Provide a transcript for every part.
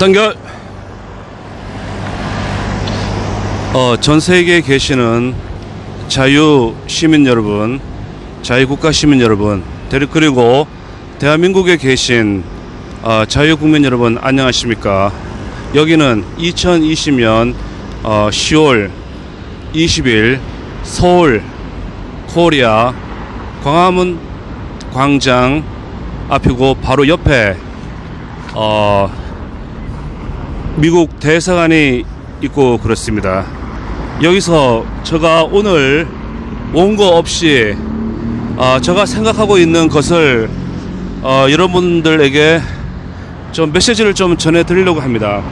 단결. 전 세계에 계시는 자유 시민 여러분, 자유국가 시민 여러분, 그리고 대한민국에 계신 자유 국민 여러분, 안녕하십니까? 여기는 2020년 10월 20일 서울 코리아 광화문 광장 앞이고, 바로 옆에 미국 대사관이 있고 그렇습니다. 여기서 제가 오늘 원고 없이 제가 생각하고 있는 것을 여러분들에게 좀 메시지를 좀 전해드리려고 합니다.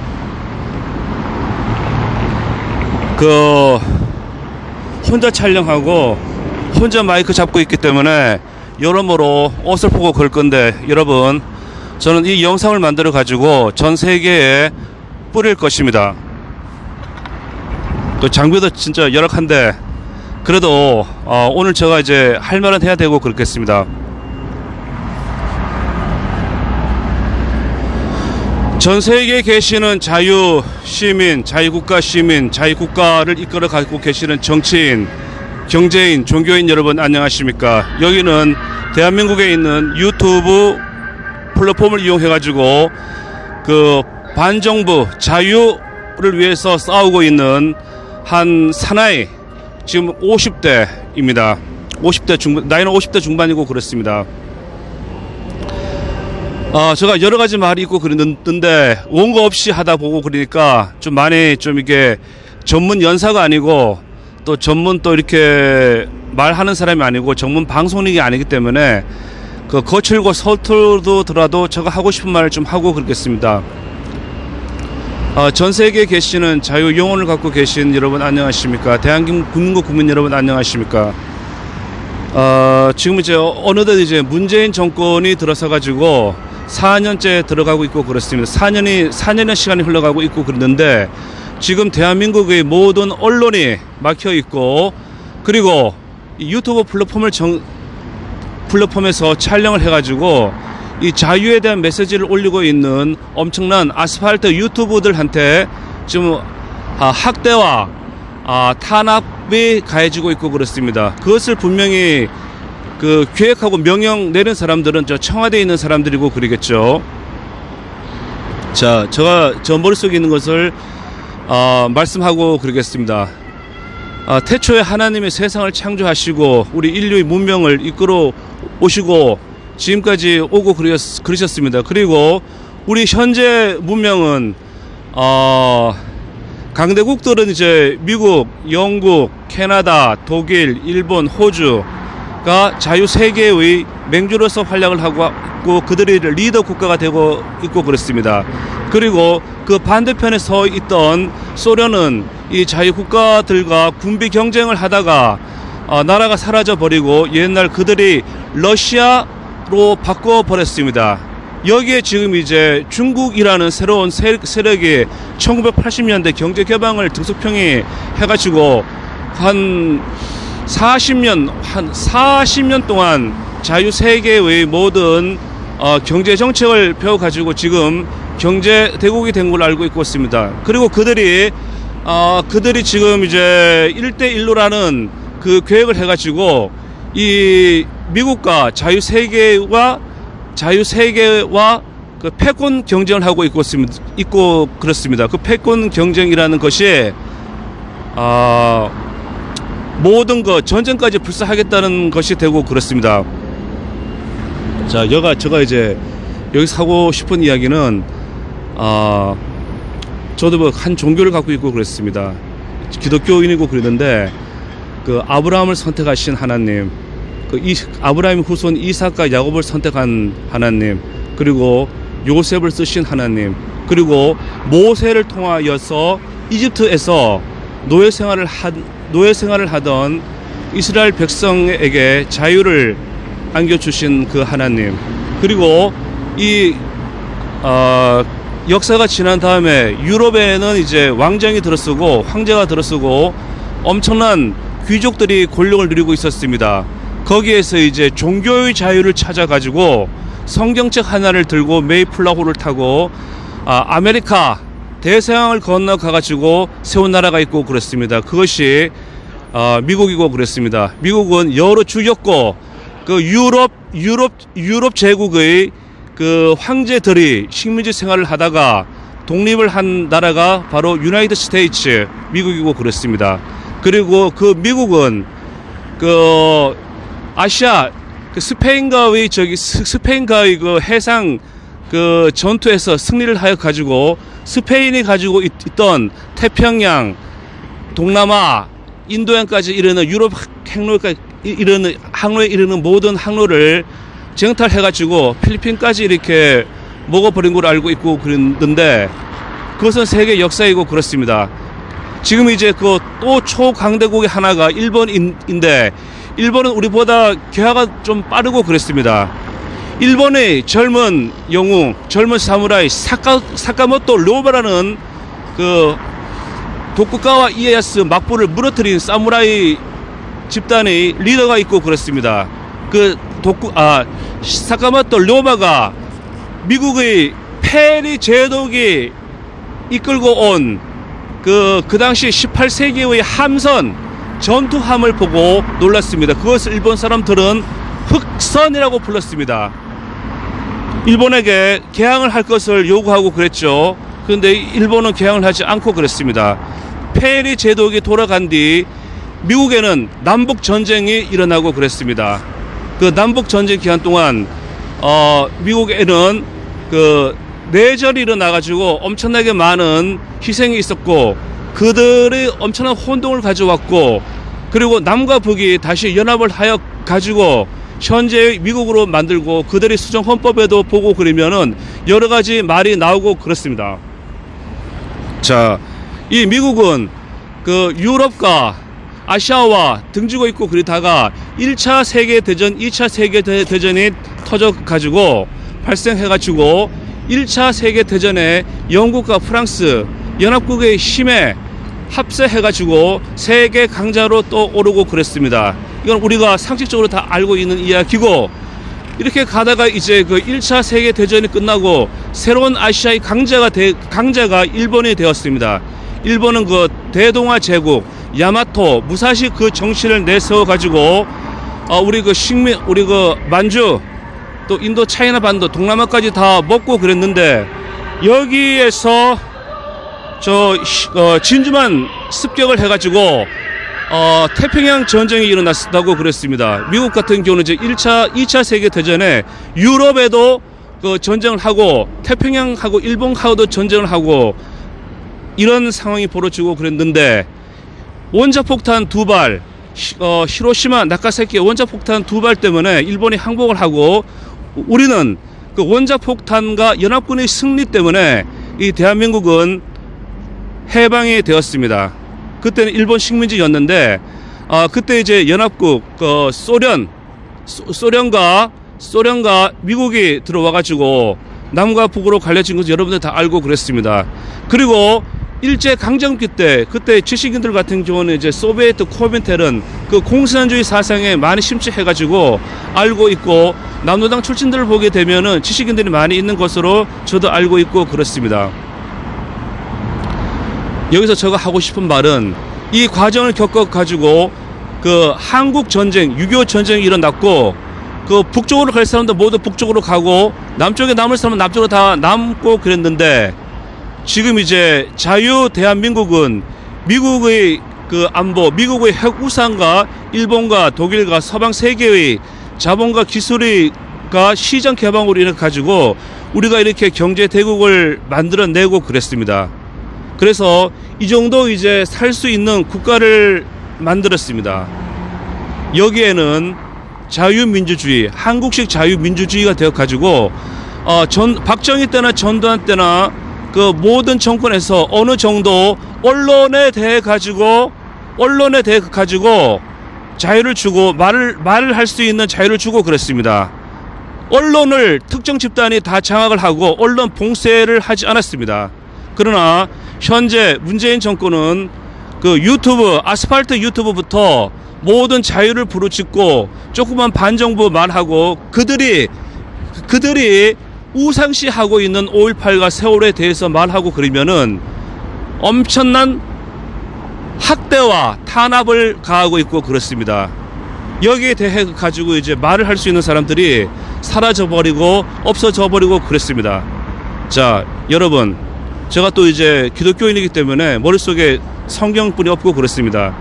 혼자 촬영하고 혼자 마이크 잡고 있기 때문에 여러모로 어설프고 그럴 건데, 여러분, 저는 이 영상을 만들어 가지고 전 세계에 뿌릴 것입니다. 또 장비도 진짜 열악한데 그래도 오늘 제가 이제 할 말은 해야 되고 그렇겠습니다. 전 세계에 계시는 자유 시민, 자유국가 시민, 자유국가를 이끌어 가고 계시는 정치인, 경제인, 종교인 여러분, 안녕하십니까? 여기는 대한민국에 있는 유튜브 플랫폼을 이용해 가지고 반정부 자유를 위해서 싸우고 있는 한 사나이, 지금 50대입니다. 50대 중반, 나이는 50대 중반이고 그렇습니다. 제가 여러 가지 말이 있고 그랬는데 원고 없이 하다 보고 그러니까 좀 많이 이게 전문 연사가 아니고 또 전문 이렇게 말하는 사람이 아니고 전문 방송인이 아니기 때문에 거칠고 서툴더라도 제가 하고 싶은 말을 좀 하고 그러겠습니다. 전 세계에 계시는 자유 영혼을 갖고 계신 여러분, 안녕하십니까? 대한민국 국민 여러분, 안녕하십니까? 지금 이제 어느덧 이제 문재인 정권이 들어서 가지고 4년째 들어가고 있고 그렇습니다. 4년의 시간이 흘러가고 있고 그러는데, 지금 대한민국의 모든 언론이 막혀 있고, 그리고 유튜브 플랫폼에서 촬영을 해가지고 이 자유에 대한 메시지를 올리고 있는 엄청난 아스팔트 유튜브들한테 지금 학대와 탄압이 가해지고 있고 그렇습니다. 그것을 분명히 계획하고 명령 내린 사람들은 저 청와대에 있는 사람들이고 그러겠죠. 자, 제가 저 머릿속에 있는 것을 말씀하고 그러겠습니다. 태초에 하나님이 세상을 창조하시고 우리 인류의 문명을 이끌어 오시고 지금까지 오고 그러셨습니다. 그리고 우리 현재 문명은 강대국들은 이제 미국, 영국, 캐나다, 독일, 일본, 호주가 자유 세계의 맹주로서 활약을 하고 있고, 그들이 리더 국가가 되고 있고 그렇습니다. 그리고 그 반대편에 서 있던 소련은 이 자유 국가들과 군비 경쟁을 하다가 나라가 사라져 버리고 옛날 그들이 러시아로 바꿔 버렸습니다. 여기에 지금 이제 중국이라는 새로운 세력이 1980년대 경제 개방을 등수평이 해가지고 한 40년 동안 자유 세계의 모든 경제 정책을 펴가지고 지금 경제 대국이 된 걸로 알고 있습니다. 그리고 그들이 지금 이제 1대1로라는 그 계획을 해가지고 이 미국과 자유 세계와 그 패권 경쟁을 하고 있고 그렇습니다. 그 패권 경쟁이라는 것이 모든 전쟁까지 불사하겠다는 것이 되고 그렇습니다. 자, 제가 이제 여기서 하고 싶은 이야기는 저도 한 종교를 갖고 있고 그랬습니다. 기독교인이고 그랬는데 아브라함을 선택하신 하나님, 아브라함의 후손 이삭과 야곱을 선택한 하나님, 그리고 요셉을 쓰신 하나님, 그리고 모세를 통하여서 이집트에서 노예 생활을 하던 이스라엘 백성에게 자유를 안겨주신 그 하나님, 그리고 이 역사가 지난 다음에 유럽에는 이제 왕정이 들어서고 황제가 들어서고 엄청난 귀족들이 권력을 누리고 있었습니다. 거기에서 이제 종교의 자유를 찾아가지고 성경책 하나를 들고 메이플라호를 타고 아메리카 대서양을 건너가 가지고 세운 나라가 있고 그렇습니다. 그것이 미국이고 그랬습니다. 미국은 여러 죽였고 그 유럽 제국의 그 황제들이 식민지 생활을 하다가 독립을 한 나라가 바로 유나이티드 스테이츠 미국이고 그랬습니다. 그리고 그 미국은 그 아시아 그 스페인과의 그 해상 그 전투에서 승리를 하여 가지고 스페인이 가지고 있던 태평양, 동남아, 인도양까지 이르는 유럽 항로까지 이르는 항로에 이르는 모든 항로를 정탈해 가지고 필리핀까지 이렇게 먹어버린 걸로 알고 있고 그랬는데 그것은 세계 역사이고 그렇습니다. 지금 이제 그 또 초강대국의 하나가 일본인데 일본은 우리보다 개화가 좀 빠르고 그랬습니다. 일본의 젊은 영웅, 젊은 사무라이 사카모토 료바라는 그 도쿠가와 이에야스 막부를 무너뜨린 사무라이 집단의 리더가 있고 그렇습니다. 그 사카모토 료바가 미국의 페리 제독이 이끌고 온 그 당시 18세기의 함선 전투함을 보고 놀랐습니다. 그것을 일본 사람들은 흑선이라고 불렀습니다. 일본에게 개항을 할 것을 요구하고 그랬죠. 그런데 일본은 개항을 하지 않고 그랬습니다. 페리 제독이 돌아간 뒤 미국에는 남북 전쟁이 일어나고 그랬습니다. 그 남북 전쟁 기간 동안 미국에는 그 내전이 일어나가지고 엄청나게 많은 희생이 있었고 그들이 엄청난 혼동을 가져왔고 그리고 남과 북이 다시 연합을 하여 가지고 현재 미국으로 만들고 그들이 수정 헌법에도 보고 그러면은 여러 가지 말이 나오고 그렇습니다. 자, 이 미국은 그 유럽과 아시아와 등지고 있고 그러다가 1차 세계대전, 2차 세계대전이 터져가지고 발생해가지고 1차 세계대전에 영국과 프랑스 연합국의 힘에 합세해가지고 세계 강자로 또 오르고 그랬습니다. 이건 우리가 상식적으로 다 알고 있는 이야기고 이렇게 가다가 이제 그 1차 세계대전이 끝나고 새로운 아시아의 강자가 일본이 되었습니다. 일본은 그 대동아 제국 야마토 무사시 그 정신을 내세워 가지고 우리 그 만주 또 인도 차이나 반도 동남아까지 다 먹고 그랬는데 여기에서 진주만 습격을 해가지고 태평양 전쟁이 일어났다고 그랬습니다. 미국 같은 경우는 이제 2차 세계대전에 유럽에도 그 전쟁을 하고 태평양하고 일본하고도 전쟁을 하고 이런 상황이 벌어지고 그랬는데 원자폭탄 2발 히로시마 나가사키 원자폭탄 2발 때문에 일본이 항복을 하고 우리는 그 원자폭탄과 연합군의 승리 때문에 이 대한민국은 해방이 되었습니다. 그때는 일본 식민지였는데 그때 이제 연합국 소련과 미국이 들어와 가지고 남과 북으로 갈려진 것을 여러분들 다 알고 그랬습니다. 그리고 일제 강점기 때 그때 지식인들 같은 경우는 이제 소비에트 코민텔은 그 공산주의 사상에 많이 심취해 가지고 알고 있고 남노당 출신들을 보게 되면은 지식인들이 많이 있는 것으로 저도 알고 있고 그렇습니다. 여기서 제가 하고 싶은 말은 이 과정을 겪어 가지고 그 한국 전쟁 6.25 전쟁이 일어났고 그 북쪽으로 갈 사람도 모두 북쪽으로 가고 남쪽에 남을 사람은 남쪽으로 다 남고 그랬는데 지금 이제 자유 대한민국은 미국의 그 안보, 미국의 핵 우산과 일본과 독일과 서방 세계의 자본과 기술이가 시장 개방으로 인해 가지고 우리가 이렇게 경제 대국을 만들어내고 그랬습니다. 그래서 이 정도 이제 살 수 있는 국가를 만들었습니다. 여기에는 자유민주주의, 한국식 자유민주주의가 되어 가지고 박정희 때나 전두환 때나 그 모든 정권에서 어느 정도 언론에 대해 가지고 자유를 주고 말을 할 수 있는 자유를 주고 그랬습니다. 언론을 특정 집단이 다 장악을 하고 언론 봉쇄를 하지 않았습니다. 그러나 현재 문재인 정권은 그 유튜브, 아스팔트 유튜브부터 모든 자유를 부르짖고 조그만 반정부 말하고 그들이 우상시하고 있는 5.18과 세월에 대해서 말하고 그러면은 엄청난 학대와 탄압을 가하고 있고 그렇습니다. 여기에 대해 가지고 이제 말을 할 수 있는 사람들이 사라져버리고 없어져버리고 그랬습니다. 자, 여러분, 제가 또 이제 기독교인이기 때문에 머릿속에 성경뿐이 없고 그렇습니다.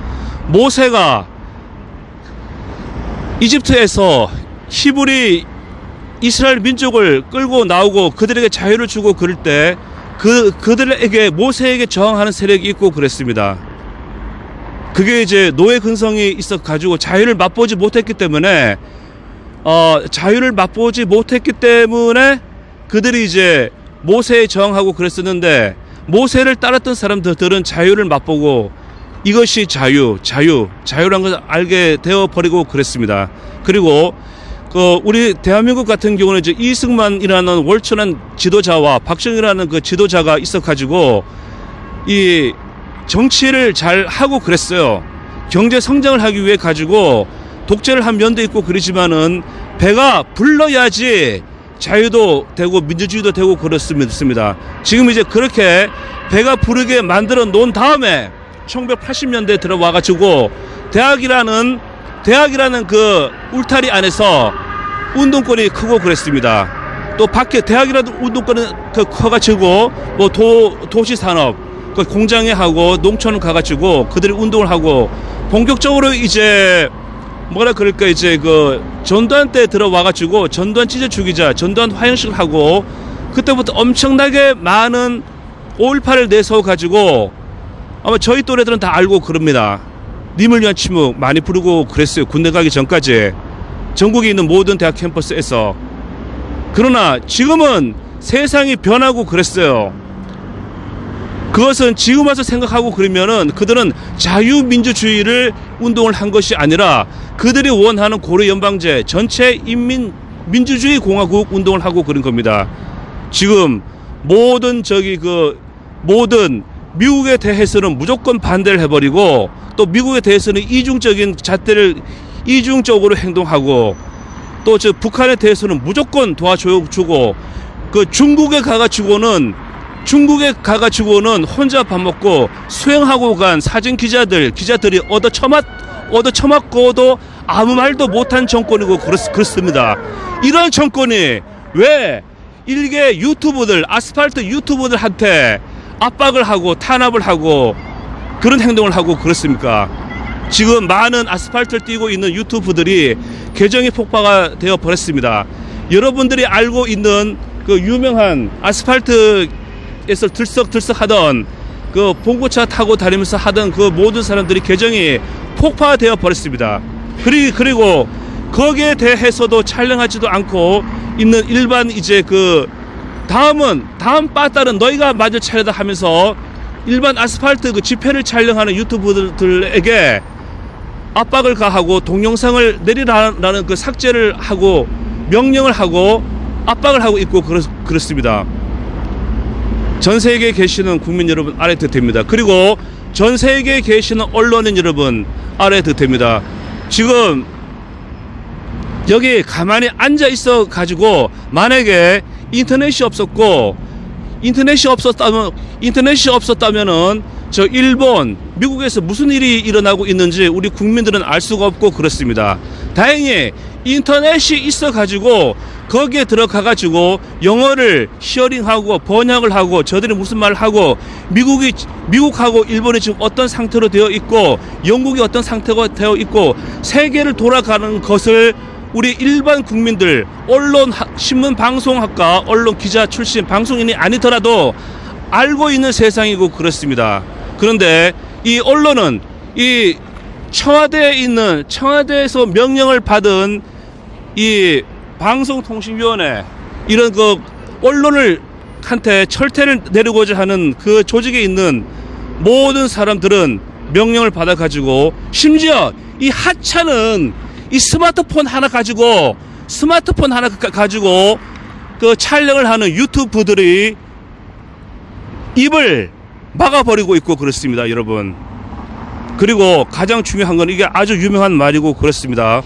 모세가 이집트에서 히브리 이스라엘 민족을 끌고 나오고 그들에게 자유를 주고 그럴 때 그들에게 모세에게 저항하는 세력이 있고 그랬습니다. 그게 이제 노예 근성이 있어 가지고 자유를 맛보지 못했기 때문에 그들이 이제 모세에 저항하고 그랬었는데, 모세를 따랐던 사람들은 자유를 맛보고 이것이 자유란 것을 알게 되어 버리고 그랬습니다. 그리고 우리 대한민국 같은 경우는 이제 이승만이라는 월천한 지도자와 박정희라는 그 지도자가 있어 가지고 이 정치를 잘 하고 그랬어요. 경제 성장을 하기 위해 가지고 독재를 한 면도 있고 그러지만은 배가 불러야지 자유도 되고 민주주의도 되고 그렇습니다. 지금 이제 그렇게 배가 부르게 만들어 놓은 다음에 1980년대에 들어와 가지고 대학이라는 그 울타리 안에서 운동권이 크고 그랬습니다. 또 밖에 대학이라도 운동권은 커가지고 뭐 도시 산업, 공장에 하고 농촌을 가가지고 그들이 운동을 하고 본격적으로 이제 뭐라 그럴까 이제 그 전두환 때 들어와가지고 전두환 찢어 죽이자, 전두환 화형식을 하고 그때부터 엄청나게 많은 5.18을 내세워가지고 아마 저희 또래들은 다 알고 그럽니다. 님을 위한 침묵 많이 부르고 그랬어요. 군대 가기 전까지 전국에 있는 모든 대학 캠퍼스에서. 그러나 지금은 세상이 변하고 그랬어요. 그것은 지금 와서 생각하고 그러면은 그들은 자유민주주의를 운동을 한 것이 아니라 그들이 원하는 고려연방제 전체 인민민주주의 공화국 운동을 하고 그런 겁니다. 지금 모든 미국에 대해서는 무조건 반대를 해버리고 또 미국에 대해서는 이중적으로 행동하고 또 북한에 대해서는 무조건 도와주고 그 중국에 가가지고는 혼자 밥 먹고 수행하고 간 사진 기자들이 얻어 처맞고도 아무 말도 못한 정권이고 그렇습니다. 이런 정권이 왜 일개 아스팔트 유튜버들한테 압박을 하고 탄압을 하고 그런 행동을 하고 그렇습니까? 지금 많은 아스팔트를 뛰고 있는 유튜브들이 계정이 폭파가 되어 버렸습니다. 여러분들이 알고 있는 그 유명한 아스팔트에서 들썩들썩 하던 그 봉고차 타고 다니면서 하던 그 모든 사람들이 계정이 폭파되어 버렸습니다. 그리고 거기에 대해서도 촬영하지도 않고 있는 일반 이제 다음 빠따는 너희가 맞을 차례다 하면서 일반 아스팔트 그 집회를 촬영하는 유튜브들에게 압박을 가하고 동영상을 내리라는 그 삭제를 하고 명령을 하고 압박을 하고 있고 그렇습니다. 전 세계에 계시는 국민 여러분 알아도 됩니다. 그리고 전 세계에 계시는 언론인 여러분 알아도 됩니다. 지금 여기 가만히 앉아 있어 가지고 만약에 인터넷이 없었다면은 저 일본, 미국에서 무슨 일이 일어나고 있는지 우리 국민들은 알 수가 없고 그렇습니다. 다행히 인터넷이 있어 가지고 거기에 들어가 가지고 영어를 히어링하고 번역을 하고 저들이 무슨 말을 하고 미국하고 일본이 지금 어떤 상태로 되어 있고 영국이 어떤 상태가 되어 있고 세계를 돌아가는 것을 우리 일반 국민들, 언론, 신문 방송학과 언론 기자 출신 방송인이 아니더라도 알고 있는 세상이고 그렇습니다. 그런데 이 언론은 이 청와대에서 명령을 받은 이 방송통신위원회 이런 그 언론을 한테 철퇴를 내리고자 하는 그 조직에 있는 모든 사람들은 명령을 받아 가지고 심지어 이 하찮은 이 스마트폰 하나 가지고 그 촬영을 하는 유튜브들이 입을 막아버리고 있고 그렇습니다, 여러분. 그리고 가장 중요한 건 이게 아주 유명한 말이고 그렇습니다.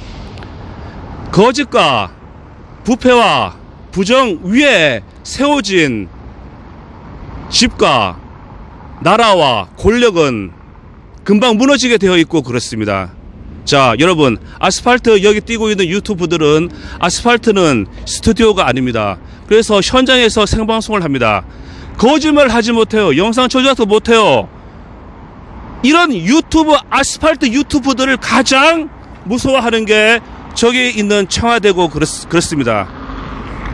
거짓과 부패와 부정 위에 세워진 집과 나라와 권력은 금방 무너지게 되어 있고 그렇습니다. 자, 여러분, 아스팔트 여기 뛰고 있는 유튜브들은 아스팔트는 스튜디오가 아닙니다. 그래서 현장에서 생방송을 합니다. 거짓말 하지 못해요. 영상 조작도 못해요. 이런 유튜브, 아스팔트 유튜브들을 가장 무서워하는 게 저기 있는 청와대고 그렇습니다.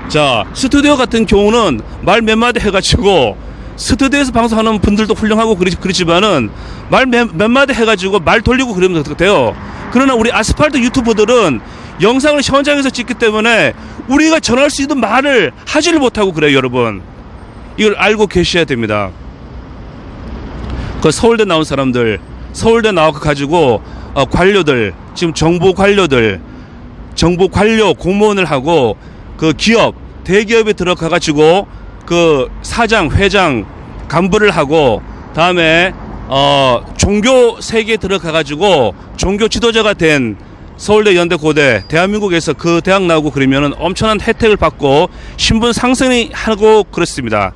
자, 스튜디오 같은 경우는 말 몇 마디 해가지고, 스튜디오에서 방송하는 분들도 훌륭하고 그렇지만은 말 몇 마디 해가지고 말 돌리고 그러면 돼요. 그러나 우리 아스팔트 유튜버들은 영상을 현장에서 찍기 때문에 우리가 전할 수 있는 말을 하지를 못하고 그래요, 여러분. 이걸 알고 계셔야 됩니다. 그 서울대 나온 사람들, 서울대 나와가지고 관료들, 지금 정보 관료 공무원을 하고 그 기업, 대기업에 들어가가지고 그 사장, 회장, 간부를 하고 다음에 종교 세계에 들어가가지고 종교 지도자가 된 서울대, 연대, 고대, 대한민국에서 그 대학 나오고 그러면은 엄청난 혜택을 받고 신분 상승이 하고 그렇습니다.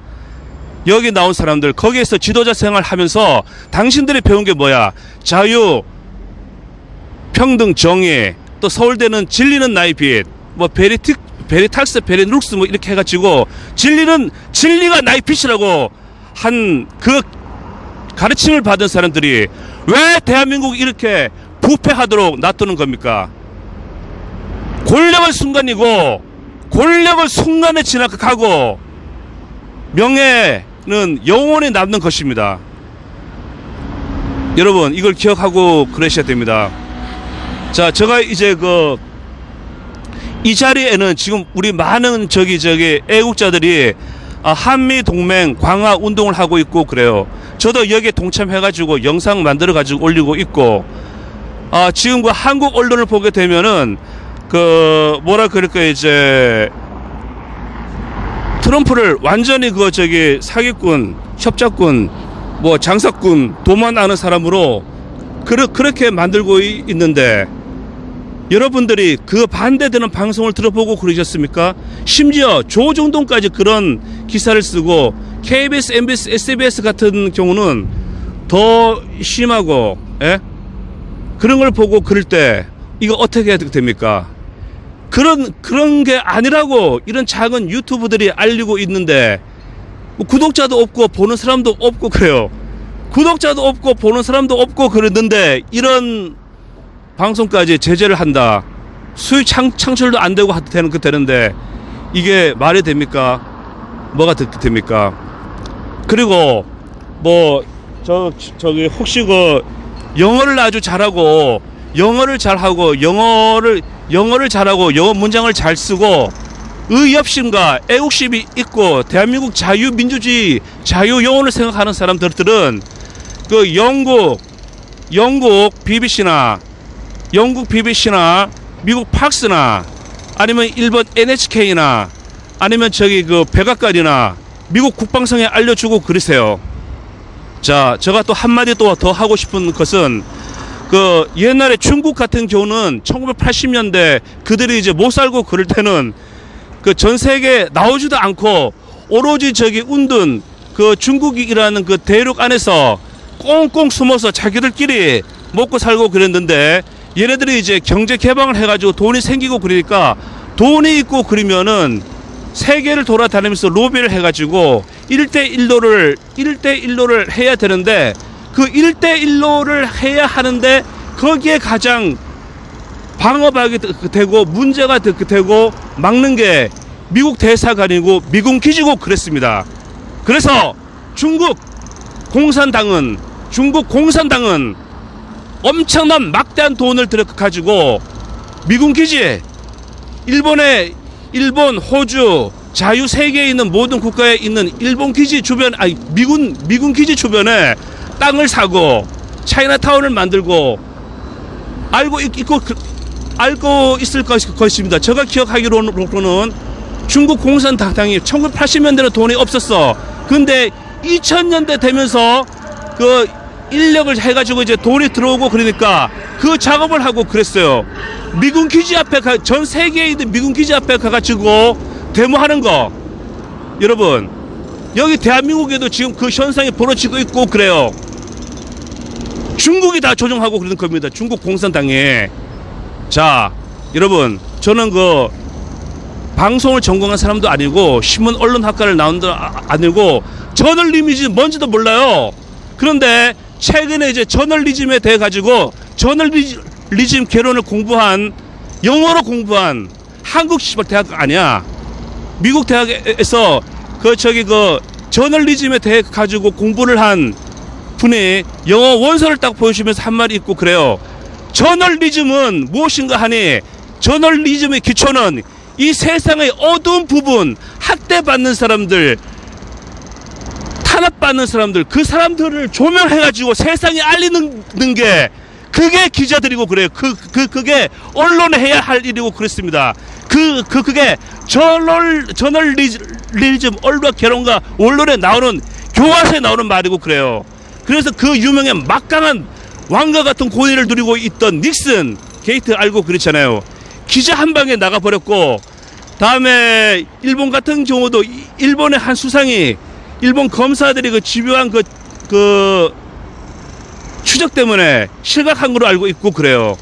여기 나온 사람들, 거기에서 지도자 생활 하면서 당신들이 배운 게 뭐야? 자유, 평등, 정의, 또 서울대는 진리는 나의 빛, 뭐 베리탁스, 베리룩스 뭐 이렇게 해가지고 진리가 나의 빛이라고 한 그 가르침을 받은 사람들이 왜 대한민국이 이렇게 부패하도록 놔두는 겁니까? 권력은 순간이고, 권력은 순간에 지나가고 명예는 영원히 남는 것입니다. 여러분, 이걸 기억하고 그러셔야 됩니다. 자, 제가 이제 이 자리에는 지금 우리 많은 애국자들이 한미 동맹 강화 운동을 하고 있고 그래요. 저도 여기에 동참해가지고 영상 만들어가지고 올리고 있고, 지금 그 한국 언론을 보게 되면은 뭐라 그럴까요, 이제 트럼프를 완전히 사기꾼, 협작꾼, 뭐 장사꾼, 도만 아는 사람으로 그렇게 만들고 있는데, 여러분들이 그 반대되는 방송을 들어보고 그러셨습니까? 심지어 조중동까지 그런 기사를 쓰고, KBS, MBS, SBS 같은 경우는 더 심하고, 예? 그런 걸 보고 그럴 때 이거 어떻게 해야 됩니까? 그런 게 아니라고 이런 작은 유튜브들이 알리고 있는데, 뭐 구독자도 없고 보는 사람도 없고 그래요. 구독자도 없고 보는 사람도 없고 그러는데 이런 방송까지 제재를 한다. 수익 창출도 안 되고 되는데 이게 말이 됩니까? 뭐가 됩니까? 그리고 뭐 저기 혹시 영어를 아주 잘하고 영어를 잘하고 영어 문장을 잘 쓰고 의협심과 애국심이 있고 대한민국 자유민주주의 자유영혼을 생각하는 사람들은 그 영국 BBC나 미국 팍스나 아니면 일본 NHK나 아니면 백악관이나 미국 국방성에 알려주고 그러세요. 자, 제가 또 한마디 더 하고 싶은 것은 옛날에 중국 같은 경우는 1980년대 그들이 이제 못 살고 그럴 때는 전 세계에 나오지도 않고 오로지 운둔 중국이라는 대륙 안에서 꽁꽁 숨어서 자기들끼리 먹고 살고 그랬는데, 얘네들이 이제 경제 개방을 해가지고 돈이 생기고 그러니까 돈이 있고 그러면은 세계를 돌아다니면서 로비를 해가지고 1대1로를 해야 되는데, 그 1대1로를 해야 하는데 거기에 가장 방어막이 되고 문제가 되고 막는 게 미국 대사관이고 미군 기지고 그랬습니다. 그래서 중국 공산당은 엄청난 막대한 돈을 들여가지고 미군 기지에 일본, 호주, 자유 세계에 있는 모든 국가에 있는 일본 기지 주변, 미군 기지 주변에 땅을 사고 차이나타운을 만들고 알고 있을 것입니다. 제가 기억하기로는 중국 공산당이 1980년대는 돈이 없었어. 근데 2000년대 되면서 인력을 해가지고 이제 돈이 들어오고 그러니까 그 작업을 하고 그랬어요. 미군 기지 앞에 전 세계에 있는 미군 기지 앞에 가가지고 데모하는 거, 여러분, 여기 대한민국에도 지금 그 현상이 벌어지고 있고 그래요. 중국이 다 조종하고 그러는 겁니다. 중국 공산당에. 자, 여러분, 저는 그 방송을 전공한 사람도 아니고 신문 언론학과를 나온 도 아니고 저널리즘이 뭔지도 몰라요. 그런데 최근에 이제 저널리즘에 대해 가지고 저널리즘 개론을 공부한, 영어로 공부한 한국 대학 아니야. 미국 대학에서 그 저널리즘에 대해 가지고 공부를 한 분이 영어 원서를 딱 보여주면서 한 말이 있고 그래요. 저널리즘은 무엇인가 하니, 저널리즘의 기초는 이 세상의 어두운 부분, 학대받는 사람들, 탄압받는 사람들, 그 사람들을 조명해가지고 세상에 알리는 게, 그게 기자들이고 그래요. 그게 언론에 해야 할 일이고 그랬습니다. 그게 저널리즘, 언론과 개론과 언론에 나오는, 교과서에 나오는 말이고 그래요. 그래서 그 유명한 막강한 왕과 같은 고위를 누리고 있던 닉슨 게이트 알고 그렇잖아요. 기자 한 방에 나가버렸고, 다음에 일본 같은 경우도 일본의 한 수상이 일본 검사들이 그 집요한 그 추적 때문에 실각한 걸로 알고 있고 그래요.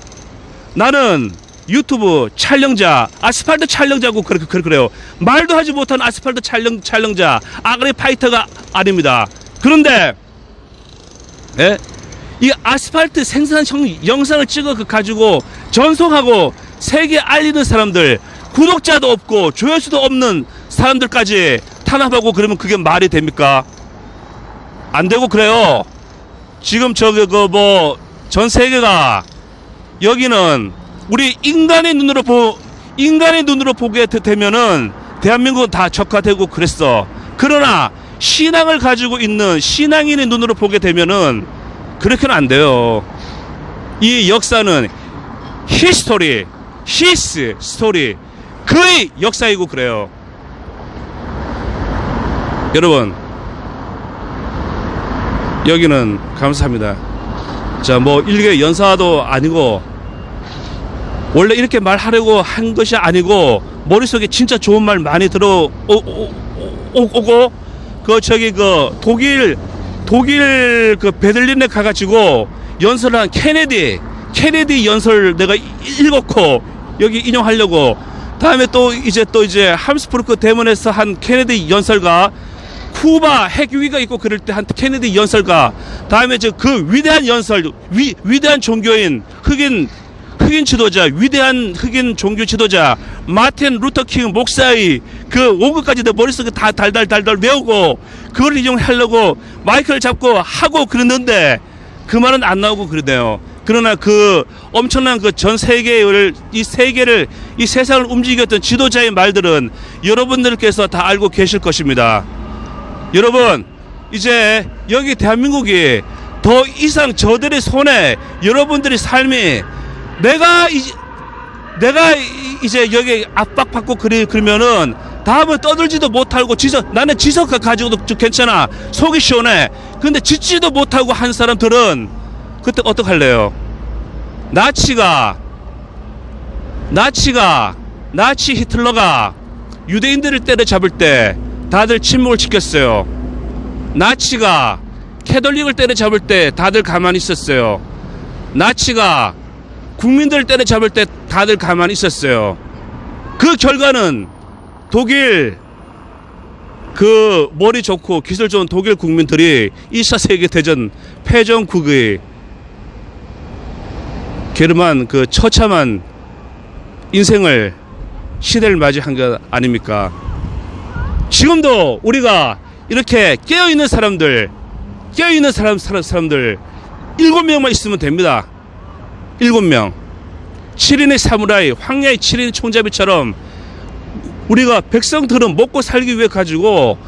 나는 유튜브 촬영자, 아스팔트 촬영자고 그래요. 말도 하지 못한 아스팔트 촬영자, 아가리 파이터가 아닙니다. 그런데 예? 이 아스팔트 생산 영상을 찍어 가지고 전송하고 세계에 알리는 사람들, 구독자도 없고 조회수도 없는 사람들까지 탄압하고 그러면 그게 말이 됩니까? 안 되고 그래요. 지금 전 세계가, 여기는 우리 인간의 눈으로 보게 되면은 대한민국은 다 적화되고 그랬어. 그러나 신앙을 가지고 있는 신앙인의 눈으로 보게 되면은 그렇게는 안 돼요. 이 역사는 히스토리, 히스 스토리, 그의 역사이고 그래요. 여러분, 여기는 감사합니다. 자, 뭐 일개 연사도 아니고 원래 이렇게 말하려고 한 것이 아니고 머릿속에 진짜 좋은 말 많이 들어오고, 독일 그 베들린에 가가지고 연설한 케네디 연설 내가 읽었고 여기 인용하려고. 다음에 또 이제 함스부르크 대문에서 한 케네디 연설가, 쿠바 핵위기가 있고 그럴 때 한 케네디 연설가, 다음에 그 위대한 연설, 위대한 종교인 흑인 지도자, 위대한 흑인 종교 지도자 마틴 루터 킹 목사의 그 원고까지 내 머릿속에 다 달달 외우고 그걸 인용하려고 마이크를 잡고 하고 그랬는데 그 말은 안 나오고 그러네요. 그러나 그 엄청난 그 전 세계를, 이 세상을 움직였던 지도자의 말들은 여러분들께서 다 알고 계실 것입니다. 여러분, 이제 여기 대한민국이 더 이상 저들의 손에 여러분들의 삶이, 내가 이제 여기 압박받고 그러면은 다음은 떠들지도 못하고 나는 지석 가지고도 괜찮아, 속이 시원해. 근데 짓지도 못하고 한 사람들은 그때 어떡할래요? 나치 히틀러가 유대인들을 때려잡을 때 다들 침묵을 지켰어요. 나치가 캐톨릭을 때려잡을 때 다들 가만히 있었어요. 나치가 국민들을 때려잡을 때 다들 가만히 있었어요. 그 결과는 독일, 그 머리 좋고 기술 좋은 독일 국민들이 2차 세계대전 패전국의 게르만 그 처참한 인생을, 시대를 맞이한 것 아닙니까? 지금도 우리가 이렇게 깨어있는 사람들 7명만 있으면 됩니다. 7명. 7인의 사무라이, 황야의 7인 총잡이처럼 우리가 백성들은 먹고 살기 위해 가지고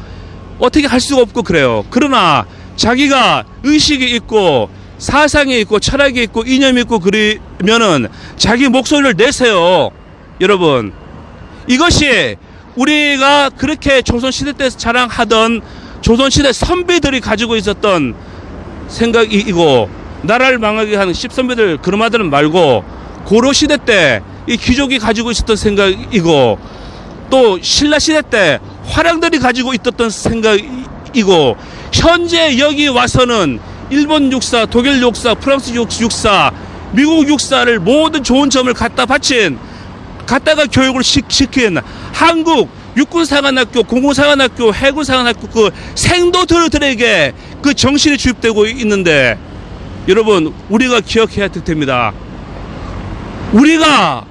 어떻게 할 수가 없고 그래요. 그러나 자기가 의식이 있고 사상이 있고 철학이 있고 이념이 있고 그러면은 자기 목소리를 내세요. 여러분, 이것이 우리가 그렇게 조선시대 때 자랑하던 조선시대 선비들이 가지고 있었던 생각이고, 나라를 망하게 하는 10선비들 그런 말들은 말고 고려시대 때 이 귀족이 가지고 있었던 생각이고, 또 신라시대 때 화랑들이 가지고 있었던 생각이고, 현재 여기 와서는 일본 육사, 독일 육사, 프랑스 육사, 미국 육사를 모든 좋은 점을 갖다가 교육을 시킨 한국 육군사관학교, 공군사관학교, 해군사관학교 그 생도들에게 그 정신이 주입되고 있는데, 여러분 우리가 기억해야 됩니다. 우리가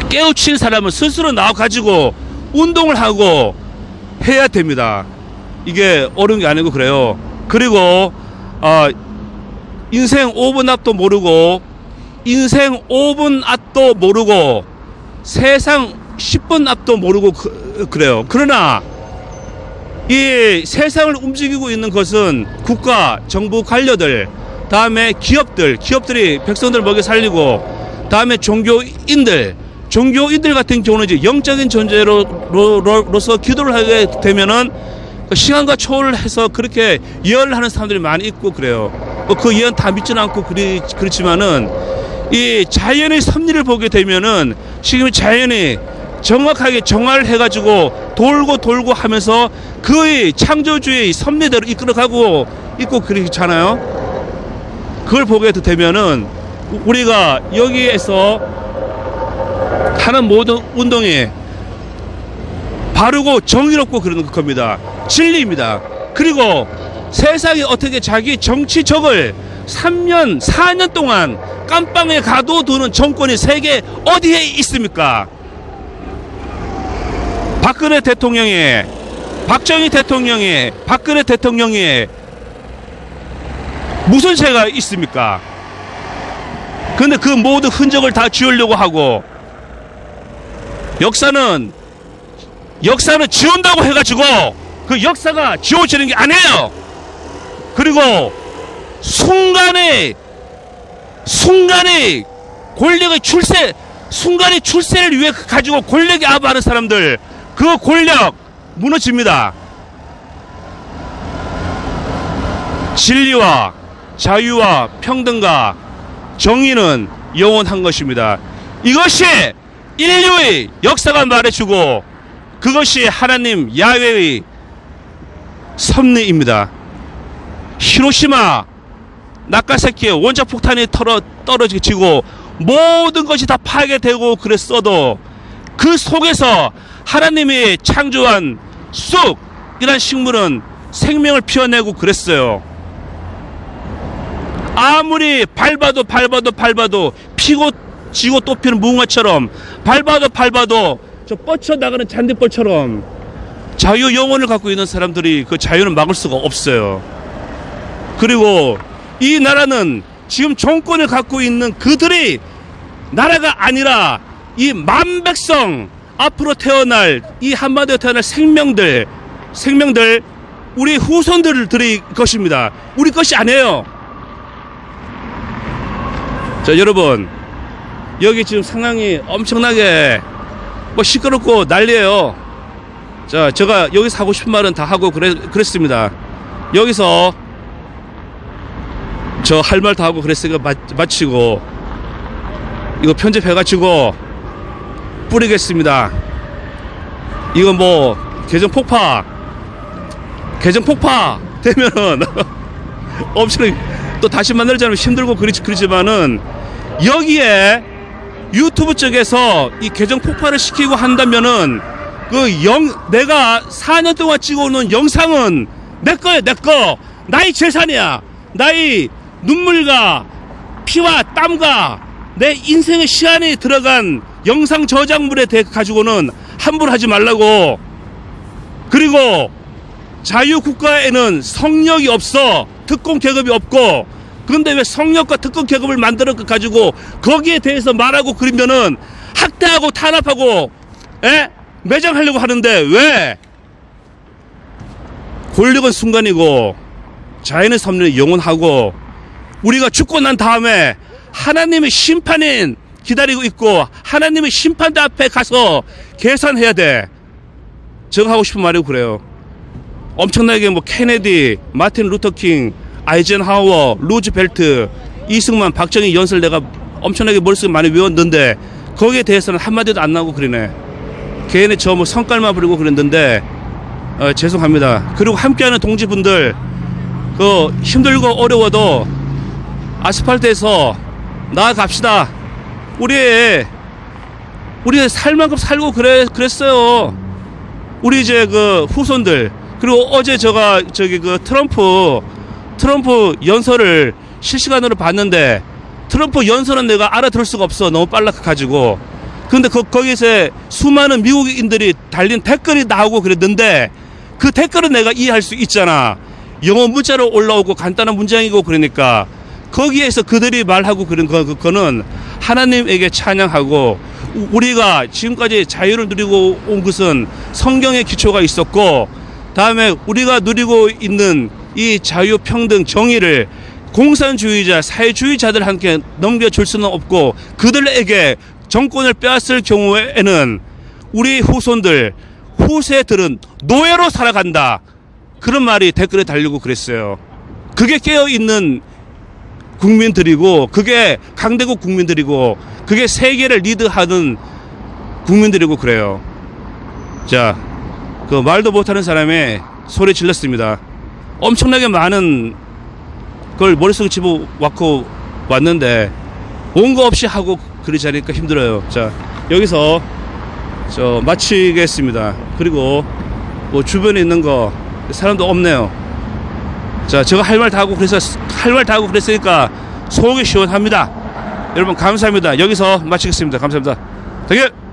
깨우친 사람은 스스로 나와가지고 운동을 하고 해야 됩니다. 이게 어려운 게 아니고 그래요. 그리고 인생 5분 앞도 모르고, 인생 5분 앞도 모르고, 세상 10분 앞도 모르고 그래요. 그러나 이 세상을 움직이고 있는 것은 국가, 정부 관료들, 다음에 기업들이 백성들을 먹여 살리고, 다음에 종교인들 같은 경우는 이제 영적인 존재로서 기도를 하게 되면은 시간과 초월을 해서 그렇게 예언을 하는 사람들이 많이 있고 그래요. 그 예언 다 믿지는 않고 그렇지만은 이 자연의 섭리를 보게 되면은 지금 자연이 정확하게 정화를 해가지고 돌고 하면서 그의 창조주의 섭리대로 이끌어가고 있고 그렇잖아요. 그걸 보게 되면은 우리가 여기에서 하는 모든 운동이 바르고 정의롭고 그러는 겁니다. 진리입니다. 그리고 세상이 어떻게 자기 정치적을 3년, 4년 동안 깜빵에 가둬두는 정권이 세계 어디에 있습니까? 박정희 대통령이 무슨 죄가 있습니까? 근데 그 모든 흔적을 다 지우려고 하고, 역사는 지운다고 해가지고 그 역사가 지워지는 게 아니에요. 그리고 순간에 권력의 출세를 위해 가지고 권력에 아부하는 사람들, 그 권력 무너집니다. 진리와 자유와 평등과 정의는 영원한 것입니다. 이것이 인류의 역사가 말해주고, 그것이 하나님 야훼의 섭리입니다. 히로시마 나가사키에 원자폭탄이 떨어지고 모든 것이 다 파괴되고 그랬어도 그 속에서 하나님이 창조한 쑥이란 식물은 생명을 피워내고 그랬어요. 아무리 밟아도 피고 지고 또 피는 무궁화처럼 밟아도 저 뻗쳐나가는 잔디벌처럼 자유 영혼을 갖고 있는 사람들이 그 자유는 막을 수가 없어요. 그리고 이 나라는 지금 정권을 갖고 있는 그들이 나라가 아니라 이 만백성, 앞으로 태어날 이 한반도에 태어날 생명들 우리 후손들의 것입니다. 우리 것이 아니에요. 자, 여러분, 여기 지금 상황이 엄청나게 시끄럽고 난리예요. 자, 제가 여기서 하고 싶은 말은 다 하고 그랬습니다. 여기서 저 할 말 다 하고 그랬으니까 마치고 이거 편집해가지고 뿌리겠습니다. 이거 뭐 계정 폭파 되면은 엄청 또 다시 만들자면 힘들고 그렇지만은 여기에 유튜브 쪽에서 이 계정 폭발을 시키고 한다면은 내가 4년 동안 찍어오는 영상은 내 거야, 내 거. 나의 재산이야. 나의 눈물과 피와 땀과 내 인생의 시간이 들어간 영상 저작물에 대해 가지고는 함부로 하지 말라고. 그리고 자유국가에는 성역이 없어. 특권 계급이 없고. 그런데 왜 성역과 특권 계급을 만들어 가지고 거기에 대해서 말하고 그러면은 학대하고 탄압하고 매장하려고 하는데 왜? 권력은 순간이고 자연의 섭리는 영원하고, 우리가 죽고 난 다음에 하나님의 심판인 기다리고 있고 하나님의 심판대 앞에 가서 계산해야 돼. 제가 하고 싶은 말이 그래요. 엄청나게 뭐 케네디, 마틴 루터킹, 아이젠하워, 루즈벨트, 이승만, 박정희 연설 내가 엄청나게 머릿속에 많이 외웠는데 거기에 대해서는 한마디도 안 나오고 그러네. 개인의 저 뭐 성깔만 부리고 그랬는데 죄송합니다. 그리고 함께하는 동지분들 그 힘들고 어려워도 아스팔트에서 나아갑시다. 우리의 살 만큼 살고 그랬어요. 우리 이제 그 후손들. 그리고 어제 그 트럼프 연설을 실시간으로 봤는데 트럼프 연설은 내가 알아들을 수가 없어. 너무 빨라가지고. 근데 거기서 수많은 미국인들이 달린 댓글이 나오고 그랬는데 그 댓글은 내가 이해할 수 있잖아. 영어 문자로 올라오고 간단한 문장이고 그러니까 거기에서 그들이 말하고 그런 그거는 하나님에게 찬양하고 우리가 지금까지 자유를 누리고 온 것은 성경의 기초가 있었고 다음에 우리가 누리고 있는 이 자유, 평등, 정의를 공산주의자, 사회주의자들한테 넘겨줄 수는 없고 그들에게 정권을 빼앗을 경우에는 우리 후손들, 후세들은 노예로 살아간다. 그런 말이 댓글에 달리고 그랬어요. 그게 깨어있는 국민들이고 그게 강대국 국민들이고 그게 세계를 리드하는 국민들이고 그래요. 자, 그 말도 못하는 사람이 소리 질렀습니다. 엄청나게 많은 걸 머릿속에 집어왔고 왔는데 원고 없이 하고 그러자니까 힘들어요. 자, 여기서 저 마치겠습니다. 그리고 뭐 주변에 있는 거 사람도 없네요. 자, 제가 할 말 다 하고 그랬으니까 속이 시원합니다. 여러분 감사합니다. 여기서 마치겠습니다. 감사합니다. 대결!